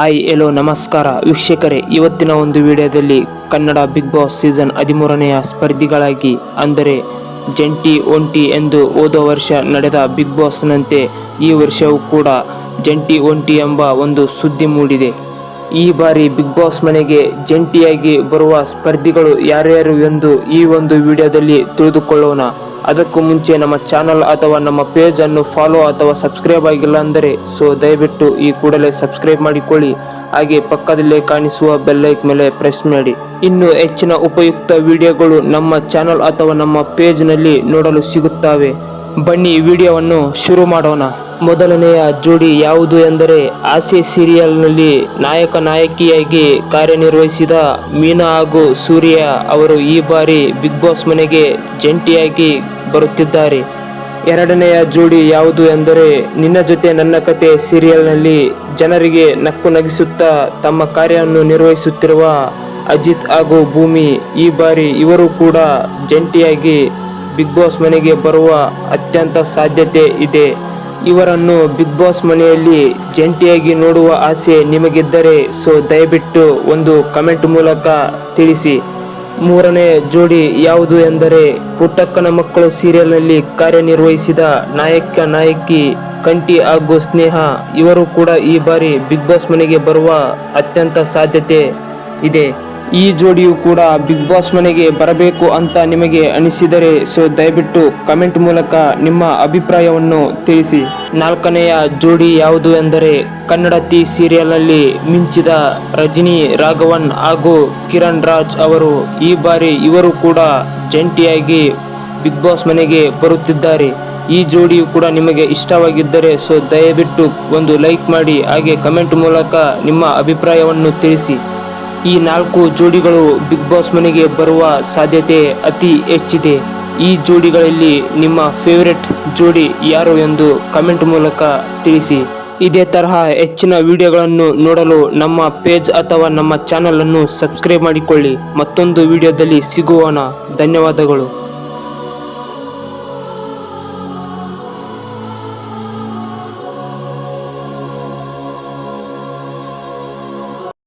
Hi ಎಲ್ಲೋ ನಮಸ್ಕಾರ ವೀಕ್ಷಕರೇ, ಇವತ್ತಿನ ಒಂದು ವಿಡಿಯೋದಲ್ಲಿ ಕನ್ನಡ ಬಿಗ್ ಬಾಸ್ ಸೀಸನ್ 13ನೆಯ ಸ್ಪರ್ಧಿಗಳಾಗಿ ಅಂದರೆ ಜಂಟಿ ಒಂಟಿ ಎಂದು ಹೋದ ವರ್ಷ ನಡೆದ ಬಿಗ್ ಬಾಸ್ನಂತೆ ಈ ವರ್ಷವೂ ಕೂಡ ಜಂಟಿ ಒಂಟಿ ಎಂಬ ಒಂದು ಸುದ್ದಿ ಮೂಡಿದೆ. ಈ ಬಾರಿ ಬಿಗ್ ಬಾಸ್ ಮನೆಗೆ ಜಂಟಿಯಾಗಿ ಬರುವ ಸ್ಪರ್ಧಿಗಳು ಯಾರ್ಯಾರು ಎಂದು ಈ ಒಂದು ವಿಡಿಯೋದಲ್ಲಿ ತಿಳಿದುಕೊಳ್ಳೋಣ. ಅದಕ್ಕೂ ಮುಂಚೆ ನಮ್ಮ ಚಾನಲ್ ಅಥವಾ ನಮ್ಮ ಪೇಜ್ ಅನ್ನು ಫಾಲೋ ಅಥವಾ ಸಬ್ಸ್ಕ್ರೈಬ್ ಆಗಿಲ್ಲ ಅಂದರೆ ದಯವಿಟ್ಟು ಈ ಕೂಡಲೇ ಸಬ್ಸ್ಕ್ರೈಬ್ ಮಾಡಿಕೊಳ್ಳಿ. ಹಾಗೆ ಪಕ್ಕದಲ್ಲೇ ಕಾಣಿಸುವ ಬೆಲ್ಲೈಕ್ ಮೇಲೆ ಪ್ರೆಸ್ ಮಾಡಿ. ಇನ್ನು ಹೆಚ್ಚಿನ ಉಪಯುಕ್ತ ವಿಡಿಯೋಗಳು ನಮ್ಮ ಚಾನಲ್ ಅಥವಾ ನಮ್ಮ ಪೇಜ್ ನಲ್ಲಿ ನೋಡಲು ಸಿಗುತ್ತವೆ. ಬನ್ನಿ ವಿಡಿಯೋವನ್ನು ಶುರು ಮಾಡೋಣ. ಮೊದಲನೆಯ ಜೋಡಿ ಯಾವುದು ಎಂದರೆ ಆಸೆ ಸೀರಿಯಲ್ನಲ್ಲಿ ನಾಯಕ ನಾಯಕಿಯಾಗಿ ಕಾರ್ಯನಿರ್ವಹಿಸಿದ ಮೀನಾ ಹಾಗೂ ಸೂರ್ಯ ಅವರು ಈ ಬಾರಿ ಬಿಗ್ ಬಾಸ್ ಮನೆಗೆ ಜಂಟಿಯಾಗಿ ಬರುತ್ತಿದ್ದಾರೆ. ಎರಡನೆಯ ಜೋಡಿ ಯಾವುದು ಎಂದರೆ ನಿನ್ನ ಜೊತೆ ನನ್ನ ಕತೆ ಸೀರಿಯಲ್ನಲ್ಲಿ ಜನರಿಗೆ ನಕ್ಕು ನಗಿಸುತ್ತಾ ತಮ್ಮ ಕಾರ್ಯವನ್ನು ನಿರ್ವಹಿಸುತ್ತಿರುವ ಅಜಿತ್ ಹಾಗೂ ಭೂಮಿ. ಈ ಬಾರಿ ಇವರು ಕೂಡ ಜಂಟಿಯಾಗಿ ಬಿಗ್ ಬಾಸ್ ಮನೆಗೆ ಬರುವ ಅತ್ಯಂತ ಸಾಧ್ಯತೆ ಇದೆ. ಇವರನ್ನು ಬಿಗ್ ಬಾಸ್ ಮನೆಯಲ್ಲಿ ಜಂಟಿಯಾಗಿ ನೋಡುವ ಆಸೆ ನಿಮಗಿದ್ದರೆ ದಯವಿಟ್ಟು ಒಂದು ಕಮೆಂಟ್ ಮೂಲಕ ತಿಳಿಸಿ. ಮೂರನೇ ಜೋಡಿ ಯಾವುದು ಎಂದರೆ ಪುಟ್ಟಕ್ಕನ ಮಕ್ಕಳು ಸೀರಿಯಲ್ನಲ್ಲಿ ಕಾರ್ಯನಿರ್ವಹಿಸಿದ ನಾಯಕ ನಾಯಕಿ ಕಂಠಿ ಹಾಗೂ ಸ್ನೇಹ. ಇವರು ಕೂಡ ಈ ಬಾರಿ ಬಿಗ್ ಬಾಸ್ ಮನೆಗೆ ಬರುವ ಅತ್ಯಂತ ಸಾಧ್ಯತೆ ಇದೆ. ಈ ಜೋಡಿಯು ಕೂಡ ಬಿಗ್ ಬಾಸ್ ಮನೆಗೆ ಬರಬೇಕು ಅಂತ ನಿಮಗೆ ಅನಿಸಿದರೆ ದಯವಿಟ್ಟು ಕಮೆಂಟ್ ಮೂಲಕ ನಿಮ್ಮ ಅಭಿಪ್ರಾಯವನ್ನು ತಿಳಿಸಿ. ನಾಲ್ಕನೆಯ ಜೋಡಿ ಯಾವುದು ಎಂದರೆ ಕನ್ನಡತಿ ಸೀರಿಯಲ್ನಲ್ಲಿ ಮಿಂಚಿದ ರಜನಿ ರಾಘವನ್ ಹಾಗೂ ಕಿರಣ್ ರಾಜ್ ಅವರು. ಈ ಬಾರಿ ಇವರು ಕೂಡ ಜಂಟಿಯಾಗಿ ಬಿಗ್ ಬಾಸ್ ಮನೆಗೆ ಬರುತ್ತಿದ್ದಾರೆ. ಈ ಜೋಡಿಯು ಕೂಡ ನಿಮಗೆ ಇಷ್ಟವಾಗಿದ್ದರೆ ದಯವಿಟ್ಟು ಒಂದು ಲೈಕ್ ಮಾಡಿ, ಹಾಗೆ ಕಮೆಂಟ್ ಮೂಲಕ ನಿಮ್ಮ ಅಭಿಪ್ರಾಯವನ್ನು ತಿಳಿಸಿ. ಈ 4 ಜೋಡಿಗಳು ಬಿಗ್ ಬಾಸ್ ಮನೆಗೆ ಬರುವ ಸಾಧ್ಯತೆ ಅತಿ ಹೆಚ್ಚಿದೆ. ಈ ಜೋಡಿಗಳಲ್ಲಿ ನಿಮ್ಮ ಫೇವರೆಟ್ ಜೋಡಿ ಯಾರು ಎಂದು ಕಮೆಂಟ್ ಮೂಲಕ ತಿಳಿಸಿ. ಇದೇ ತರಹ ಹೆಚ್ಚಿನ ವಿಡಿಯೋಗಳನ್ನು ನೋಡಲು ನಮ್ಮ ಪೇಜ್ ಅಥವಾ ನಮ್ಮ ಚಾನಲ್ ಅನ್ನು ಸಬ್ಸ್ಕ್ರೈಬ್ ಮಾಡಿಕೊಳ್ಳಿ. ಮತ್ತೊಂದು ವಿಡಿಯೋದಲ್ಲಿ ಸಿಗುವೋಣ. ಧನ್ಯವಾದಗಳು.